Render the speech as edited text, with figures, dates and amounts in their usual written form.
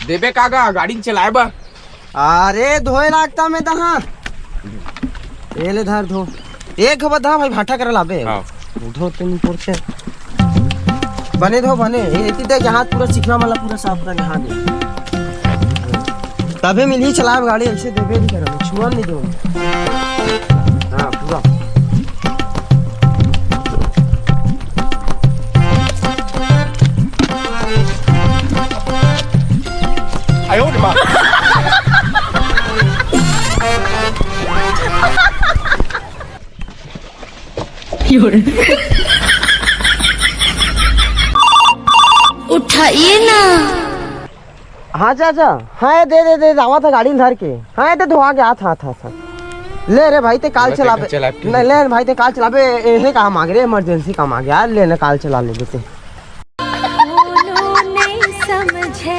देबे कागा गाड़ी चलाए बा। अरे धोए लागता में दहा ये ले धर धो एक बधा भाई भाटा कर लाबे धो तुम पुरसे बने धो बने ये देख हाथ पूरा चिकना वाला पूरा साफ कर यहाँ दे तभी मिली चलाए गाड़ी ऐसे देबे नहीं करो छुआ नहीं दो हाँ पूरा आयो रे मां उठाइए ना। हाँ चाचा हाँ दे आवा था गाड़ी धर के हाँ दे धोआ के हाथ हाथ हाथ ले रे भाई ते काल चलाबे नहीं ले भाई ते काल चलाबे ये काम आ गया इमरजेंसी काम आ गया यार लेने काल चला ले बेटे नहीं समझे